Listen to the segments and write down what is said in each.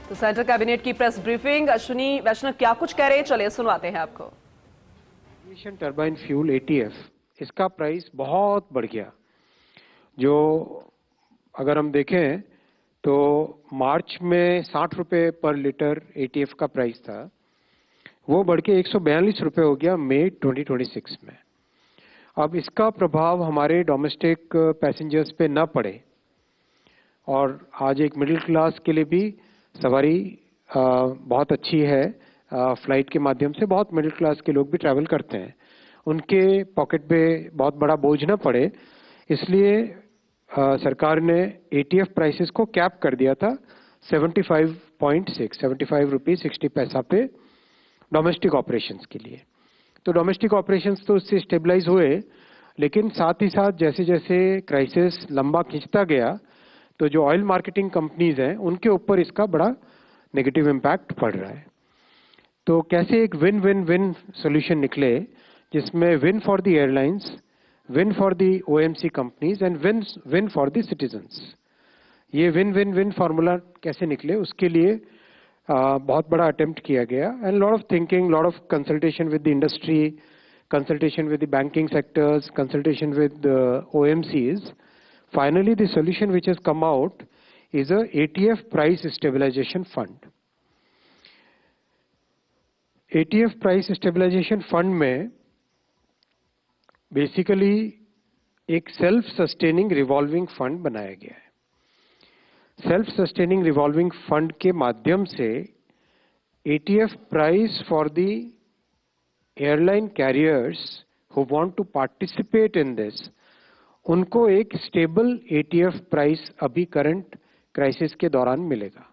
तो centre cabinet की press briefing, Ashwini वैष्णव क्या कुछ कह रहे हैं, चलिए सुनवाते हैं आपको। एविएशन टर्बाइन फ्यूल एटीएफ, इसका प्राइस बहुत बढ़ गया। जो अगर हम देखें तो मार्च में 60 रुपए पर लीटर एटीएफ का प्राइस था, वो बढ़ के 142 रुपए हो गया मई 2026 में। अब इसका प्रभाव हमारे डोमेस्टिक पैसेंजर्स पे न पड़े और आज एक मिडिल क्लास के लिए भी सवारी बहुत अच्छी है। फ्लाइट के माध्यम से बहुत मिडिल क्लास के लोग भी ट्रैवल करते हैं, उनके पॉकेट पे बहुत बड़ा बोझ न पड़े, इसलिए सरकार ने एटीएफ प्राइसेस को कैप कर दिया था 75 रुपीज 60 पैसा पे डोमेस्टिक ऑपरेशंस के लिए। तो डोमेस्टिक ऑपरेशंस तो उससे स्टेबलाइज हुए, लेकिन साथ ही साथ जैसे जैसे क्राइसिस लंबा खिंचता गया तो जो ऑयल मार्केटिंग कंपनीज हैं उनके ऊपर इसका बड़ा नेगेटिव इम्पैक्ट पड़ रहा है। तो कैसे एक विन विन विन सोल्यूशन निकले, जिसमें win for the airlines, win for the OMC companies and win for the citizens, ये विन विन विन फार्मूला कैसे निकले, उसके लिए बहुत बड़ा अटेम्प्ट किया गया। And lot of thinking, lot of consultation with the industry, consultation with the banking sectors, consultation with OMCs. Finally, the solution which has come out is a ATF price stabilization fund. ATF price stabilization fund में basically एक self sustaining revolving fund बनाया गया है। Self sustaining revolving fund के माध्यम से ATF price for the airline carriers who want to participate in this, उनको एक स्टेबल एटीएफ प्राइस अभी करंट क्राइसिस के दौरान मिलेगा,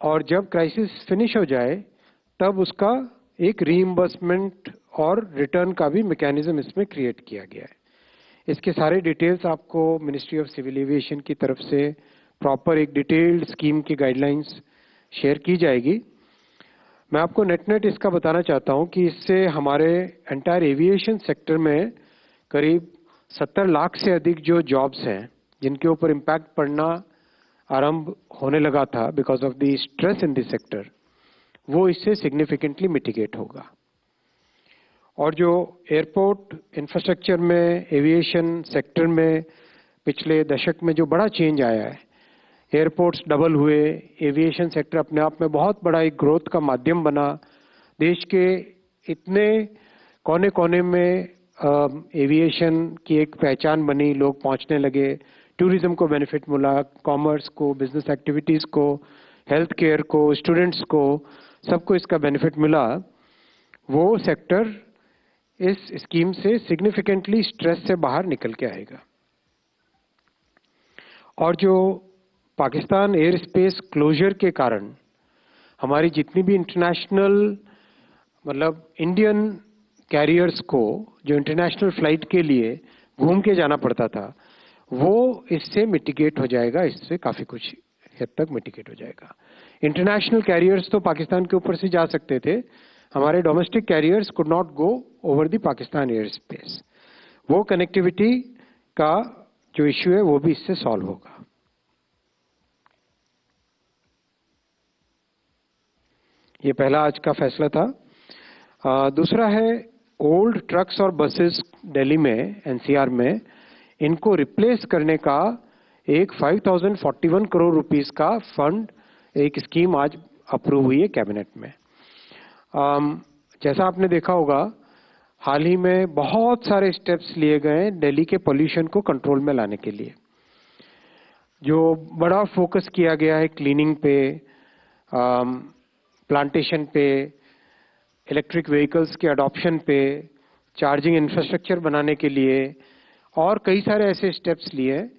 और जब क्राइसिस फिनिश हो जाए तब उसका एक रीइंबर्समेंट और रिटर्न का भी मैकेनिज्म इसमें क्रिएट किया गया है। इसके सारे डिटेल्स आपको मिनिस्ट्री ऑफ सिविल एविएशन की तरफ से प्रॉपर एक डिटेल्ड स्कीम की गाइडलाइंस शेयर की जाएगी। मैं आपको नेट नेट इसका बताना चाहता हूं कि इससे हमारे एंटायर एविएशन सेक्टर में करीब 70 लाख से अधिक जो जॉब्स हैं जिनके ऊपर इम्पैक्ट पड़ना आरंभ होने लगा था because of the stress in this sector, वो इससे सिग्निफिकेंटली मिटिगेट होगा। और जो एयरपोर्ट इंफ्रास्ट्रक्चर में, एविएशन सेक्टर में पिछले दशक में जो बड़ा चेंज आया है, एयरपोर्ट्स डबल हुए, एविएशन सेक्टर अपने आप में बहुत बड़ा एक ग्रोथ का माध्यम बना। देश के इतने कोने कोने में एविएशन की एक पहचान बनी, लोग पहुंचने लगे, टूरिज्म को बेनिफिट मिला, कॉमर्स को, बिजनेस एक्टिविटीज़ को, हेल्थ केयर को, स्टूडेंट्स को, सबको इसका बेनिफिट मिला। वो सेक्टर इस स्कीम से सिग्निफिकेंटली स्ट्रेस से बाहर निकल के आएगा। और जो पाकिस्तान एयर स्पेस क्लोजर के कारण हमारी जितनी भी इंटरनेशनल, मतलब इंडियन कैरियर्स को जो इंटरनेशनल फ्लाइट के लिए घूम के जाना पड़ता था, वो इससे मिटिगेट हो जाएगा, इससे काफ़ी कुछ हद तक मिटिगेट हो जाएगा। इंटरनेशनल कैरियर्स तो पाकिस्तान के ऊपर से जा सकते थे, हमारे domestic carriers could not go over the Pakistan air space. वो कनेक्टिविटी का जो इश्यू है वो भी इससे सॉल्व होगा। ये पहला आज का फैसला था। दूसरा है ओल्ड ट्रक्स और बसेस दिल्ली में, एनसीआर में, इनको रिप्लेस करने का एक 5041 करोड़ रुपीस का फंड, एक स्कीम आज अप्रूव हुई है कैबिनेट में। जैसा आपने देखा होगा, हाल ही में बहुत सारे स्टेप्स लिए गए दिल्ली के पोल्यूशन को कंट्रोल में लाने के लिए। जो बड़ा फोकस किया गया है क्लीनिंग पे, प्लांटेशन पे, इलेक्ट्रिक व्हीकल्स के अडॉप्शन पे, चार्जिंग इंफ्रास्ट्रक्चर बनाने के लिए, और कई सारे ऐसे स्टेप्स लिए।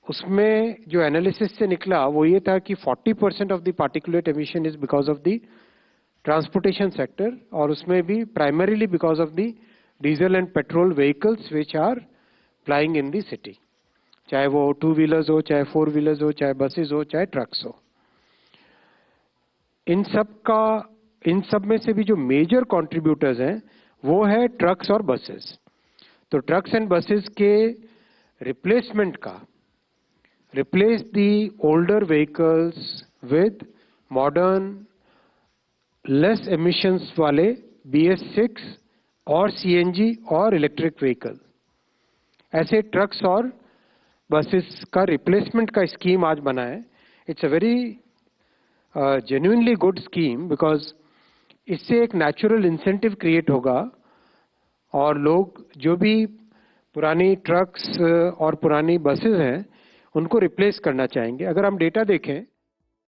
उसमें जो एनालिसिस से निकला वो ये था कि 40% of the particulate emission is because of the transportation sector, और उसमें भी primarily because of the diesel and petrol vehicles which are flying in the city, चाहे वो 2 व्हीलर्स हो, चाहे 4 व्हीलर्स हो, चाहे बसेस हो, चाहे ट्रक्स हो। इन सब में से भी जो मेजर कंट्रीब्यूटर्स हैं वो है ट्रक्स और बसेस। तो ट्रक्स एंड बसेस के रिप्लेसमेंट का replace the older vehicles with modern less emissions वाले BS6 और CNG और इलेक्ट्रिक व्हीकल, ऐसे ट्रक्स और बसेस का रिप्लेसमेंट का स्कीम आज बना है. It's a very genuinely good scheme because इससे एक नेचुरल इंसेंटिव क्रिएट होगा और लोग जो भी पुरानी ट्रक्स और पुरानी बसेस हैं उनको रिप्लेस करना चाहेंगे. अगर हम डेटा देखें